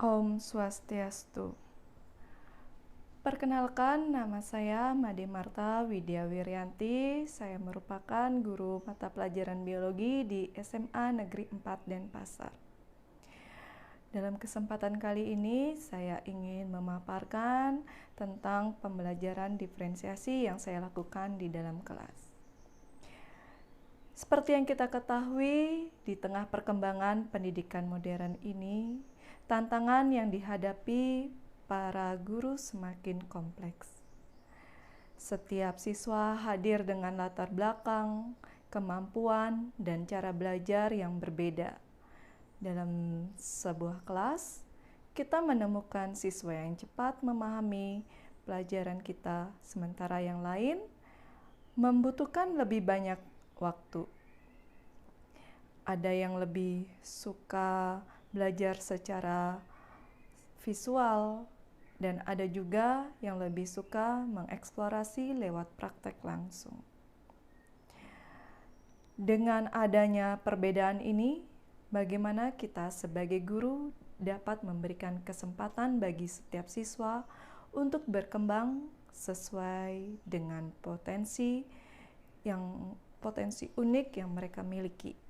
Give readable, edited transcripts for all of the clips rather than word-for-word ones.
Om Swastiastu. Perkenalkan, nama saya Made Marta Widya Wiryanti. Saya merupakan guru mata pelajaran biologi di SMA Negeri 4 Denpasar. Dalam kesempatan kali ini, saya ingin memaparkan tentang pembelajaran diferensiasi yang saya lakukan di dalam kelas. Seperti yang kita ketahui, di tengah perkembangan pendidikan modern ini, tantangan yang dihadapi para guru semakin kompleks. Setiap siswa hadir dengan latar belakang, kemampuan, dan cara belajar yang berbeda. Dalam sebuah kelas, kita menemukan siswa yang cepat memahami pelajaran kita, sementara yang lain membutuhkan lebih banyak waktu. Ada yang lebih suka belajar secara visual, dan ada juga yang lebih suka mengeksplorasi lewat praktek langsung. Dengan adanya perbedaan ini, bagaimana kita sebagai guru dapat memberikan kesempatan bagi setiap siswa untuk berkembang sesuai dengan potensi unik yang mereka miliki.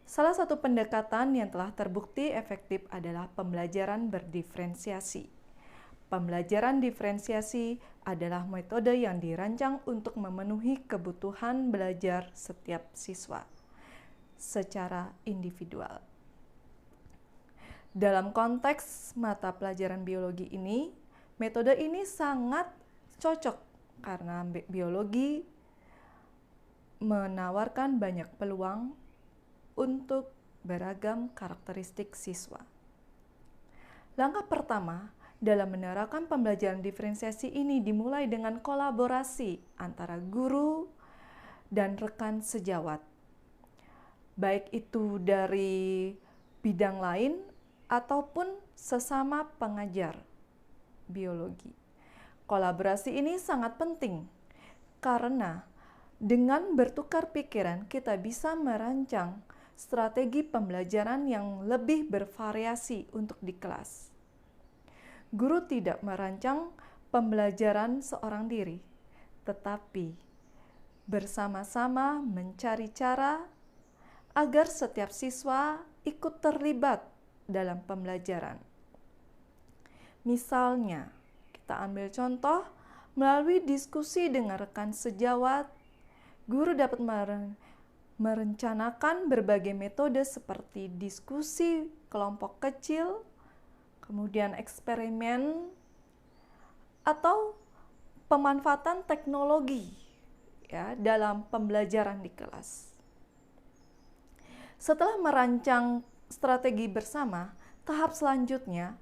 Salah satu pendekatan yang telah terbukti efektif adalah pembelajaran berdiferensiasi. Pembelajaran diferensiasi adalah metode yang dirancang untuk memenuhi kebutuhan belajar setiap siswa secara individual. Dalam konteks mata pelajaran biologi ini, metode ini sangat cocok karena biologi menawarkan banyak peluang untuk beragam karakteristik siswa. Langkah pertama dalam menerapkan pembelajaran diferensiasi ini dimulai dengan kolaborasi antara guru dan rekan sejawat, baik itu dari bidang lain ataupun sesama pengajar biologi. Kolaborasi ini sangat penting karena dengan bertukar pikiran kita bisa merancang strategi pembelajaran yang lebih bervariasi untuk di kelas. Guru tidak merancang pembelajaran seorang diri, tetapi bersama-sama mencari cara agar setiap siswa ikut terlibat dalam pembelajaran. Misalnya, kita ambil contoh melalui diskusi dengan rekan sejawat, guru dapat merencanakan berbagai metode seperti diskusi kelompok kecil, kemudian eksperimen, atau pemanfaatan teknologi dalam pembelajaran di kelas. Setelah merancang strategi bersama, tahap selanjutnya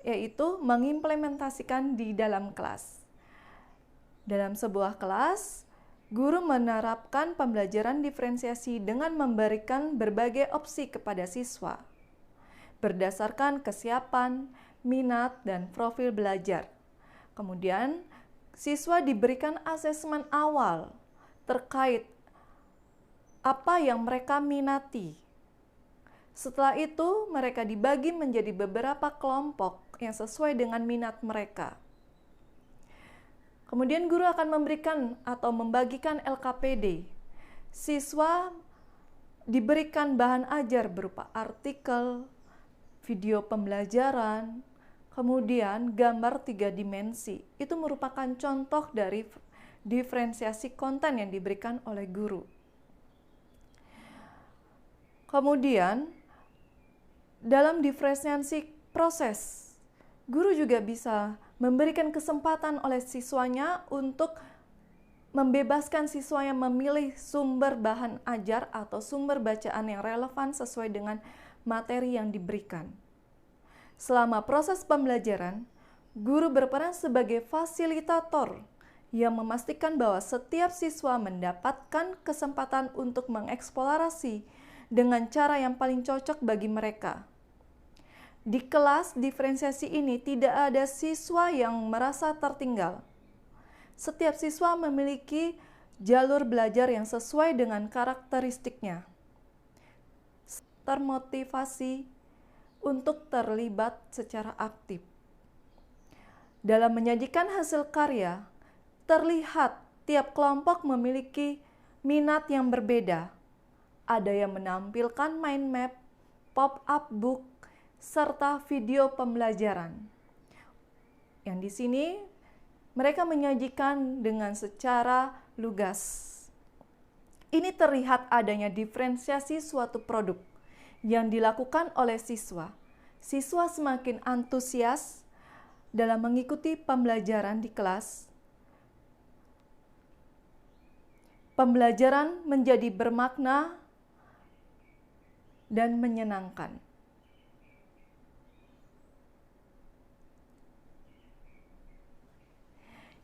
yaitu mengimplementasikan di dalam kelas. Dalam sebuah kelas, guru menerapkan pembelajaran diferensiasi dengan memberikan berbagai opsi kepada siswa berdasarkan kesiapan, minat, dan profil belajar. Kemudian, siswa diberikan asesmen awal terkait apa yang mereka minati. Setelah itu, mereka dibagi menjadi beberapa kelompok yang sesuai dengan minat mereka. Kemudian guru akan memberikan atau membagikan LKPD. Siswa diberikan bahan ajar berupa artikel, video pembelajaran, kemudian gambar 3 dimensi. Itu merupakan contoh dari diferensiasi konten yang diberikan oleh guru. Kemudian, dalam diferensiasi proses, guru juga bisa memberikan kesempatan oleh siswanya untuk membebaskan siswanya memilih sumber bahan ajar atau sumber bacaan yang relevan sesuai dengan materi yang diberikan. Selama proses pembelajaran, guru berperan sebagai fasilitator yang memastikan bahwa setiap siswa mendapatkan kesempatan untuk mengeksplorasi dengan cara yang paling cocok bagi mereka. Di kelas diferensiasi ini tidak ada siswa yang merasa tertinggal. Setiap siswa memiliki jalur belajar yang sesuai dengan karakteristiknya. Termotivasi untuk terlibat secara aktif. Dalam menyajikan hasil karya, terlihat tiap kelompok memiliki minat yang berbeda. Ada yang menampilkan mind map, pop-up book, serta video pembelajaran. Yang di sini mereka menyajikan dengan secara lugas. Ini terlihat adanya diferensiasi suatu produk yang dilakukan oleh siswa. Siswa semakin antusias dalam mengikuti pembelajaran di kelas. Pembelajaran menjadi bermakna dan menyenangkan.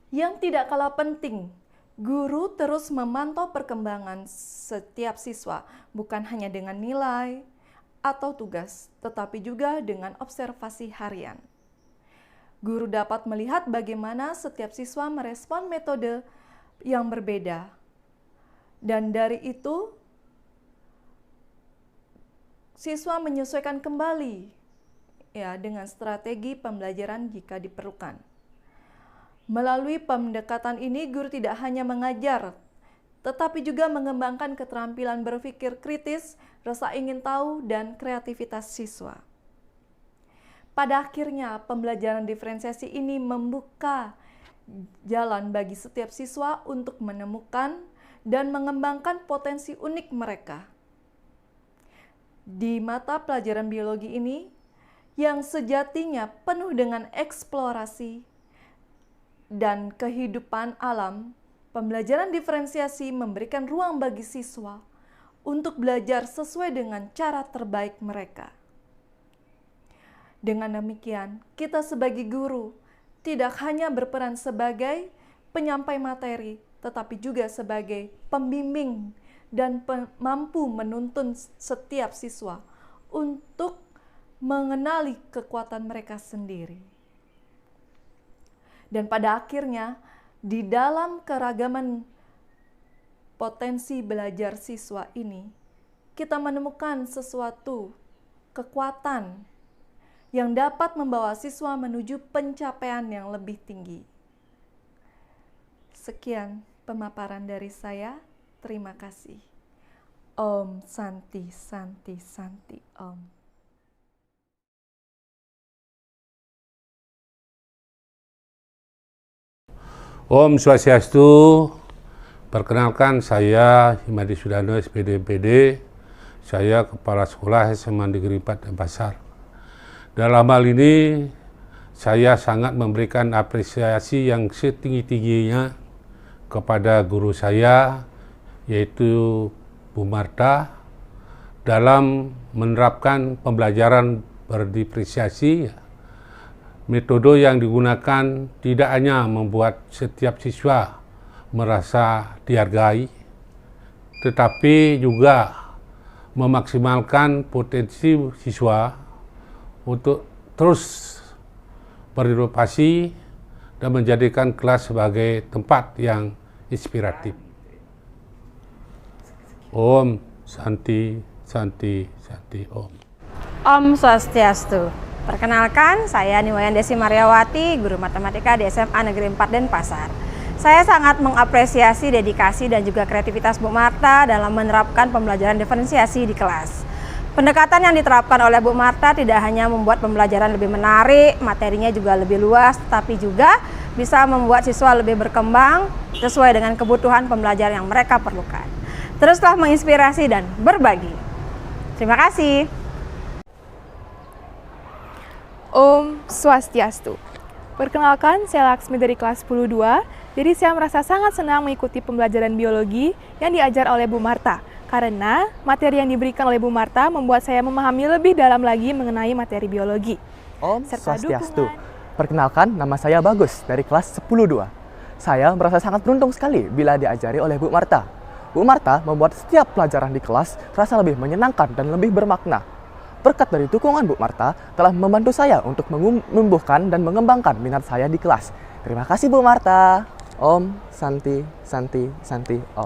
Yang tidak kalah penting, guru terus memantau perkembangan setiap siswa, bukan hanya dengan nilai atau tugas, tetapi juga dengan observasi harian. Guru dapat melihat bagaimana setiap siswa merespon metode yang berbeda. Dan dari itu, siswa menyesuaikan kembali dengan strategi pembelajaran jika diperlukan. Melalui pendekatan ini, guru tidak hanya mengajar, tetapi juga mengembangkan keterampilan berpikir kritis, rasa ingin tahu, dan kreativitas siswa. Pada akhirnya, pembelajaran diferensiasi ini membuka jalan bagi setiap siswa untuk menemukan dan mengembangkan potensi unik mereka. Di mata pelajaran biologi ini, yang sejatinya penuh dengan eksplorasi dan kehidupan alam, pembelajaran diferensiasi memberikan ruang bagi siswa untuk belajar sesuai dengan cara terbaik mereka. Dengan demikian, kita sebagai guru tidak hanya berperan sebagai penyampai materi, tetapi juga sebagai pembimbing dan mampu menuntun setiap siswa untuk mengenali kekuatan mereka sendiri. Dan pada akhirnya, di dalam keragaman potensi belajar siswa ini, kita menemukan sesuatu kekuatan yang dapat membawa siswa menuju pencapaian yang lebih tinggi. Sekian pemaparan dari saya. Terima kasih. Om Santi Santi Santi Om. Om Swastiastu. Perkenalkan, saya Himadi Sudano, SPD MPD. Saya Kepala Sekolah SMA Negeri 4 Denpasar. Dalam hal ini, saya sangat memberikan apresiasi yang setinggi-tingginya kepada guru saya, yaitu Bu Marta, dalam menerapkan pembelajaran berdiferensiasi. Metode yang digunakan tidak hanya membuat setiap siswa merasa dihargai, tetapi juga memaksimalkan potensi siswa untuk terus berinovasi dan menjadikan kelas sebagai tempat yang inspiratif. Om Santi Santi Santi Om. Om Swastiastu. Perkenalkan, saya Niwayan Desi Mariawati, guru matematika di SMA Negeri 4 Denpasar. Saya sangat mengapresiasi dedikasi dan juga kreativitas Bu Marta dalam menerapkan pembelajaran diferensiasi di kelas. Pendekatan yang diterapkan oleh Bu Marta tidak hanya membuat pembelajaran lebih menarik, materinya juga lebih luas, tapi juga bisa membuat siswa lebih berkembang sesuai dengan kebutuhan pembelajaran yang mereka perlukan. Teruslah menginspirasi dan berbagi. Terima kasih. Om Swastiastu. Perkenalkan, saya Laksmi dari kelas 10-2. Jadi saya merasa sangat senang mengikuti pembelajaran biologi yang diajar oleh Bu Marta. Karena materi yang diberikan oleh Bu Marta membuat saya memahami lebih dalam lagi mengenai materi biologi. Om Swastiastu. Perkenalkan, nama saya Bagus dari kelas 10-2. Saya merasa sangat beruntung sekali bila diajari oleh Bu Marta. Bu Marta membuat setiap pelajaran di kelas terasa lebih menyenangkan dan lebih bermakna. Berkat dari dukungan Bu Marta telah membantu saya untuk menumbuhkan dan mengembangkan minat saya di kelas. Terima kasih Bu Marta. Om Santi Santi Santi Om.